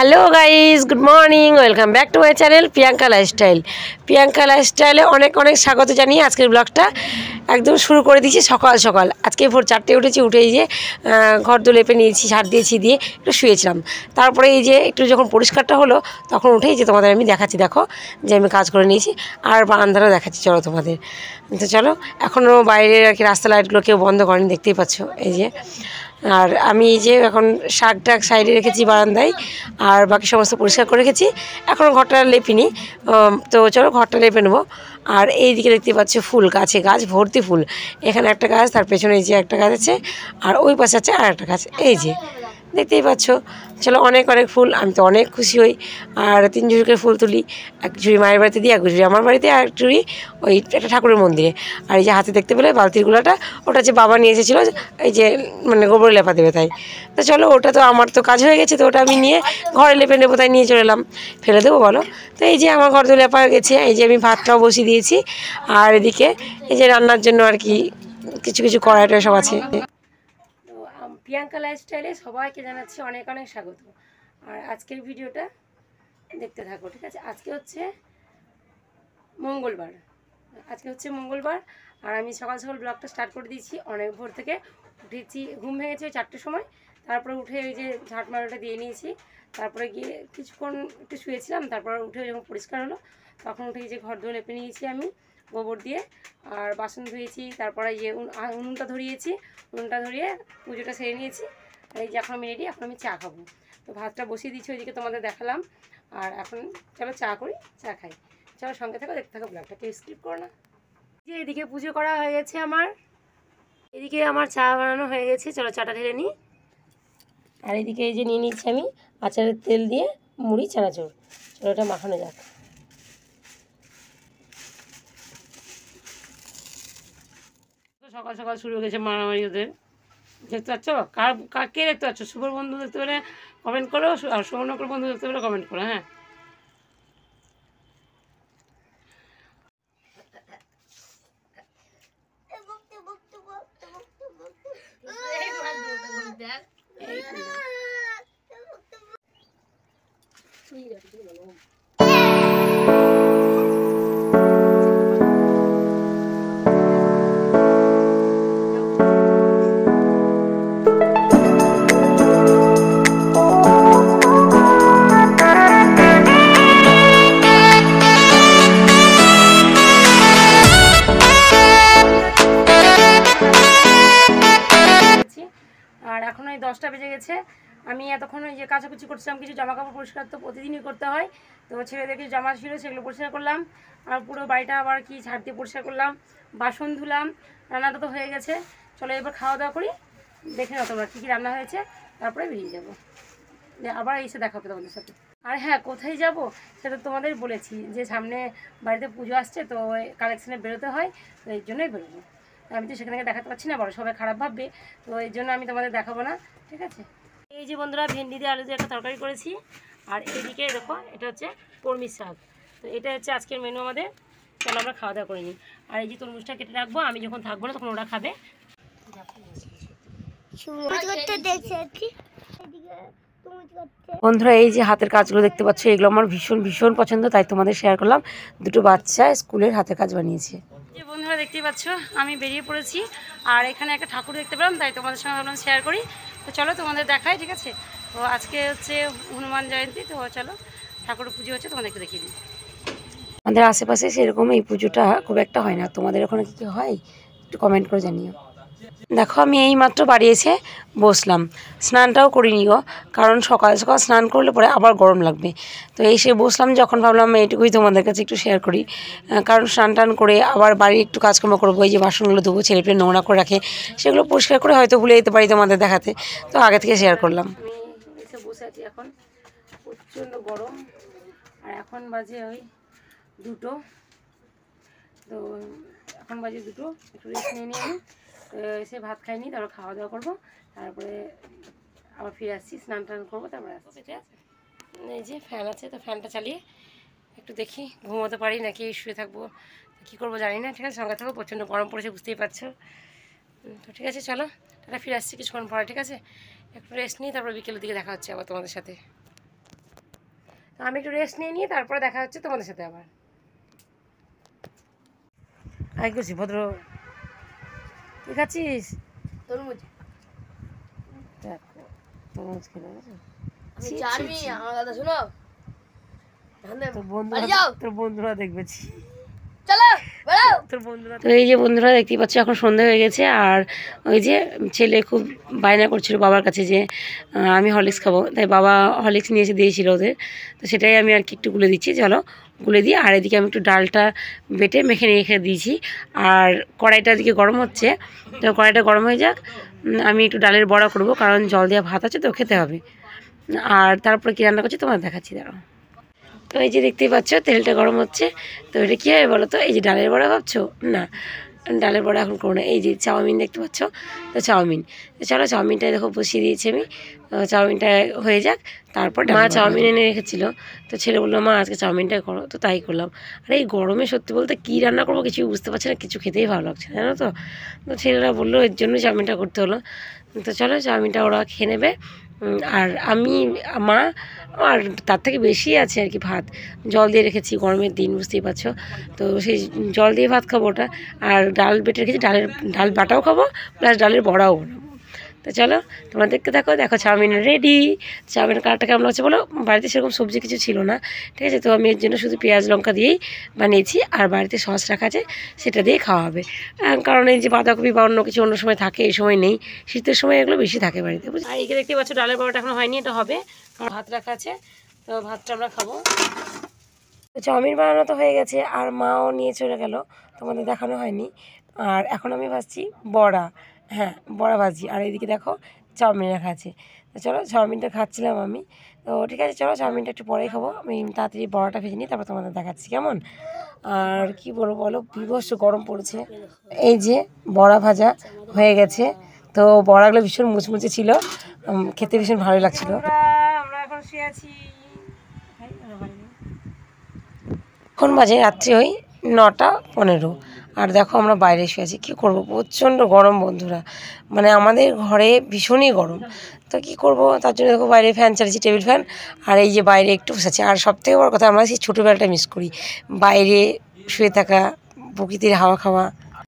Hello guys, good morning, welcome back to my channel Priyanka lifestyle. Priyanka লাইফস্টাইলে অনেক অনেক স্বাগত জানিয়ে আজকের ব্লগটা একদম শুরু করে দিয়েছি সকাল সকাল। আজকে ভোর 4টে উঠেছি, উঠে এই যে ঘর দো লেপে নিয়েছি, ঝাড় দিয়েছি, দিয়ে একটু শুয়েছিলাম। তারপরে এই যে একটু যখন পরিষ্কারটা হলো তখন উঠেই যে তোমাদের আমি দেখাচ্ছি, দেখো যে আমি কাজ করে নিয়েছি আর বারান্দাটা দেখাচ্ছি। চলো তোমাদের তো চলো, এখনও বাইরের আর কি রাস্তা লাইটগুলো কেউ বন্ধ করেনি, দেখতেই পাচ্ছ এই যে। আর আমি এই যে এখন শাক টাক সাইডে রেখেছি বারান্দায়, আর বাকি সমস্ত পরিষ্কার করে রেখেছি। এখনও ঘরটা লেপিনি, তো চলো ঘরটা লেপে নেবো। আর এই দিকে দেখতে পাচ্ছি ফুল গাছে, গাছ ভর্তি ফুল। এখানে একটা গাছ, তার পেছনে এই যে একটা গাছ আছে, আর ওই পাশে আছে আর একটা গাছ, এই যে দেখতেই পাচ্ছ। চলো অনেক অনেক ফুল, আমি তো অনেক খুশি হই। আর 3 ঝুড়ি ফুল তুলি, এক ঝুড়ি মায়ের বাড়িতে দিই, এক ঝুড়ি আমার বাড়িতে, আর এক ঝুড়ি ওই একটা ঠাকুরের মন্দিরে। আর এই যে হাতে দেখতে পেলে বালতির গুলাটা, ওটা যে বাবা নিয়ে এসেছিলো এই যে মানে গোবর লেপা দেবে তাই। তো চলো, ওটা তো আমার তো কাজ হয়ে গেছে, তো ওটা আমি নিয়ে ঘরে লেপে নেবো, তাই নিয়ে চলে এলাম। ফেলে দেবো বলো? তো এই যে আমার ঘর তো লেপা গেছে, এই যে আমি ভাতটাও বসিয়ে দিয়েছি। আর এদিকে এই যে রান্নার জন্য আর কি কিছু কিছু কড়াইটা সব আছে। প্রিয়াঙ্কা লাইফস্টাইলে সবাইকে জানাচ্ছি অনেক অনেক স্বাগত। আর আজকের ভিডিওটা দেখতে থাকো, ঠিক আছে? আজকে হচ্ছে মঙ্গলবার, আর আমি সকাল সকাল ব্লগটা স্টার্ট করে দিয়েছি। অনেক ভোর থেকে উঠেছি, ঘুম ভেঙেছে 4টের সময়। তারপরে উঠে ওই যে ঝাঁট মারাটা দিয়ে নিয়েছি, তারপরে গিয়ে কিছুক্ষণ একটু শুয়েছিলাম। তারপর উঠে যখন পরিষ্কার হলো তখন উঠে যে ঘর ধুয়ে লেপে নিয়েছি আমি গোবর দিয়ে, আর বাসন ধুয়েছি। তারপরে যে উনুনটা ধরিয়েছি, উনুনটা ধরিয়ে পুজোটা সেরে নিয়েছি। আর এই যে এখন আমি রেডি, এখন আমি চা খাবো। তো ভাতটা বসিয়ে দিচ্ছি, ওইদিকে তোমাদের দেখালাম। আর এখন চলো চা করি, চা খাই। চলো সঙ্গে থাকো, দেখতে থাকো ব্লগটা, কেউ স্কিপ করো না। যে এদিকে পুজো করা হয়ে গেছে আমার, এদিকে আমার চা বানানো হয়ে গেছে। চলো চাটা ঢেলে নিই। আর এদিকে এই যে নিয়ে নিচ্ছি আমি আচারের তেল দিয়ে মুড়ি চানাচুর। চলো এটা মাখানো যাক। সকাল সকাল শুরু হয়ে গেছে মারামারি ওদের, দেখতে পাচ্ছ? কে দেখতে পাচ্ছ? শুভর বন্ধু দেখতে পেলে কমেন্ট করো, আর সৌনকর বন্ধু দেখতে পেলে কমেন্ট করো। হ্যাঁ, আর এখন ওই 10টা বেজে গেছে। আমি এতক্ষণ ওই যে কাচাকুচি করছিলাম, কিছু জামা কাপড় পরিষ্কার তো প্রতিদিনই করতে হয়। তো ছেলেদের কিছু জামা ছিল সেগুলো পরিষ্কার করলাম, আর পুরো বাড়িটা আবার কি ঝাড় দিয়ে পরিষ্কার করলাম, বাসন ধুলাম। রান্নাটা তো হয়ে গেছে, চলো এবার খাওয়া দাওয়া করি। দেখে নাও তোমরা কী কী রান্না হয়েছে, তারপরে বেরিয়ে যাবো, আবার এসে দেখা হবে তোমাদের সাথে। আর হ্যাঁ, কোথায় যাব সেটা তোমাদের বলেছি, যে সামনে বাড়িতে পুজো আসছে, তো কালেকশানে বেরোতে হয়, তো এই জন্যই বেরোবো। আমি তো সেখানে দেখাতে পারছি না, বড় সবাই খারাপ ভাববে, তো এই জন্য আমি তোমাদের দেখাবো না, ঠিক আছে? এই যে বন্ধুরা, ভেন্ডি দিয়ে আলু দিয়ে একটা তরকারি করেছি। আর এইদিকে দেখো, এটা হচ্ছে কলমি শাক। তো এটা হচ্ছে আজকের মেনু আমাদের। চলো আমরা খাওয়া দাওয়া করে নিই। আর এই যে তরমুজটা কেটে রাখবো, আমি যখন থাকবো না তখন ওরা খাবে। বন্ধুরা, এই যে হাতের কাজগুলো দেখতে পাচ্ছ, এগুলো আমার ভীষণ ভীষণ পছন্দ, তাই তোমাদের শেয়ার করলাম। দুটো বাচ্চা স্কুলের হাতের কাজ বানিয়েছে। যে বন্ধুরা দেখতেই পাচ্ছ, আমি বেরিয়ে পড়েছি। আর এখানে একটা ঠাকুর দেখতে পেলাম, তাই তোমাদের সঙ্গে ভাবলাম শেয়ার করি। তো চলো তোমাদের দেখাই, ঠিক আছে? তো আজকে হচ্ছে হনুমান জয়ন্তী, তো চলো ঠাকুরের পুজো হচ্ছে, তোমাদেরকে দেখিয়ে দিই। আমাদের আশেপাশে সেরকম এই পুজোটা খুব একটা হয় না। তোমাদের ওখানে কী কী হয় একটু কমেন্ট করে জানিও। দেখো, আমি এই মাত্র বাড়ি এসে বসলাম, স্নানটাও করিনি গো, কারণ সকাল সকাল স্নান করলে পরে আবার গরম লাগবে। তো এসে বসলাম যখন, ভাবলাম এইটুকুই তোমাদের কাছে একটু শেয়ার করি। কারণ স্নান টান করে আবার বাড়ির একটু কাজকর্ম করবো, এই যে বাসনগুলো ধোবো, ছেলেপেলে নোংরা করে রাখে, সেগুলো পরিষ্কার করে হয়তো ভুলে যেতে পারি তোমাদের দেখাতে, তো আগে থেকে শেয়ার করলাম। আমি এসে বসে আছি, এখন প্রচণ্ড গরম। আর এখন বাজে ওই 2টো, তো এখন বাজে 2টো, একটু রেস্ট নিয়ে নিয়ে এসে ভাত খাইনি, তারপর খাওয়া দাওয়া করবো, তারপরে আবার ফিরে আসছি, স্নান টান করবো, তারপরে আসছি। এই যে ফ্যান আছে, তো ফ্যানটা চালিয়ে একটু দেখি ঘুমোতে পারি নাকি শুয়ে থাকবো, কী করবো জানি না, ঠিক আছে? সঙ্গে থাকবো, প্রচণ্ড গরম পড়েছে, বুঝতেই পারছো। তো ঠিক আছে, চলো তাহলে ফিরে আসছি কিছুক্ষণ পরে, ঠিক আছে? একটু রেস্ট নিই, তারপর বিকেলের দিকে দেখা হচ্ছে আবার তোমাদের সাথে। আমি একটু রেস্ট নিয়ে তারপরে দেখা হচ্ছে তোমাদের সাথে আবার। আই করছি ভদ্র, কি খাচ্ছিস? তরমুজ। দেখো তরমুজ খেলে তোর বন্ধুরা দেখবে। তো এই যে বন্ধুরা দেখতেই পাচ্ছ এখন সন্ধ্যা হয়ে গেছে, আর ওই যে ছেলে খুব বায়না করছিল বাবার কাছে যে আমি হরলিক্স খাবো, তাই বাবা হরলিক্স নিয়ে এসে দিয়েছিল ওদের, তো সেটাই আমি আর কি একটু গুলে দিচ্ছি। চলো গুলে দিয়ে, আর এদিকে আমি একটু ডালটা বেটে মেখে রেখে দিয়েছি, আর কড়াইটা এদিকে গরম হচ্ছে, তো কড়াইটা গরম হয়ে যাক, আমি একটু ডালের বড়া করব, কারণ জল দেওয়া ভাত আছে তো খেতে হবে। আর তারপরে কী রান্না করছি তোমার দেখাচ্ছি, দাঁড়াও। তো এই যে দেখতেই পাচ্ছ তেলটা গরম হচ্ছে, তো এটা কী হবে বলো তো? এই যে ডালের বড়া ভাবছো না, ডালের বড়া এখন করো না, এই যে চাউমিন দেখতে পাচ্ছ, তো চাউমিন, তো চলো চাউমিনটা দেখো বসিয়ে দিয়েছি আমি, চাউমিনটা হয়ে যাক তারপর। মা চাউমিন এনে রেখেছিলো, তো ছেলে বললো মা আজকে চাউমিনটাই করো, তো তাই করলাম। আর এই গরমে সত্যি বলতে কী রান্না করবো কিছুই বুঝতে পারছি না, কিছু খেতেই ভালো লাগছে না, জানো তো। তো ছেলেরা বললো এর জন্য চাউমিনটা করতে হলো। তো চলো চাউমিনটা ওরা খেয়ে নেবে, আর আমি মা আর তার থেকে বেশি আছে আর কি ভাত, জল দিয়ে রেখেছি, গরমের দিন বুঝতেই পারছো, তো সেই জল দিয়ে ভাত খাবো ওটা, আর ডাল বেটে রেখেছি, ডাল বাটাও খাবো প্লাস ডালের বড়াও বানাবো। তো চলো তোমরা দেখতে থাকো, দেখো চাউমিন রেডি। চাউমিন কালারটা কেমন হচ্ছে বলো? বাড়িতে সেরকম সবজি কিছু ছিল না, ঠিক আছে, তো আমি এর জন্য শুধু পেঁয়াজ লঙ্কা দিয়েই বানিয়েছি, আর বাড়িতে সস রাখা আছে সেটা দিয়ে খাওয়া হবে, কারণ এই যে বাঁধাকপি বা অন্য কিছু অন্য সময় থাকে, এই সময় নেই, শীতের সময় এগুলো বেশি থাকে বাড়িতে, বুঝলি। আর একে দেখতে পাচ্ছ ডালের বড়াটা এখনো হয়নি, এটা হবে, কারণ ভাত রাখা আছে, তো ভাতটা আমরা খাবো। তো চাউমিন বানানো তো হয়ে গেছে, আর মাও নিয়ে চলে গেল, তোমাদের দেখানো হয়নি। আর এখন আমি ভাজছি বড়া, হ্যাঁ বড়া ভাজি, আর এইদিকে দেখো চাউমিন রাখা আছে। তো চলো চাউমিনটা খাচ্ছিলাম আমি, তো ঠিক আছে চলো চাউমিনটা একটু পরেই খাবো, আমি তাড়াতাড়ি বড়াটা ভেজে নিই, তারপর তোমাদের দেখাচ্ছি কেমন। আর কি বলবো বলো, বিভৎস গরম পড়েছে। এই যে বড়া ভাজা হয়ে গেছে, তো বড়াগুলো ভীষণ মুচমুচে ছিল, খেতে ভীষণ ভালো লাগছিলো। আমরা এখন শুয়ে আছি, এখন বাজে রাত্রি ওই 9:15, আর দেখো আমরা বাইরে শুয়ে আছি, কী করবো, প্রচণ্ড গরম বন্ধুরা, মানে আমাদের ঘরে ভীষণই গরম, তো কী করবো, তার জন্য দেখো বাইরে ফ্যান চালিয়েছি, টেবিল ফ্যান, আর এই যে বাইরে একটু বসেছি। আর সবথেকে বড় কথা, আমরা সেই ছোটোবেলাটা মিস করি, বাইরে শুয়ে থাকা, প্রকৃতির হাওয়া খাওয়া।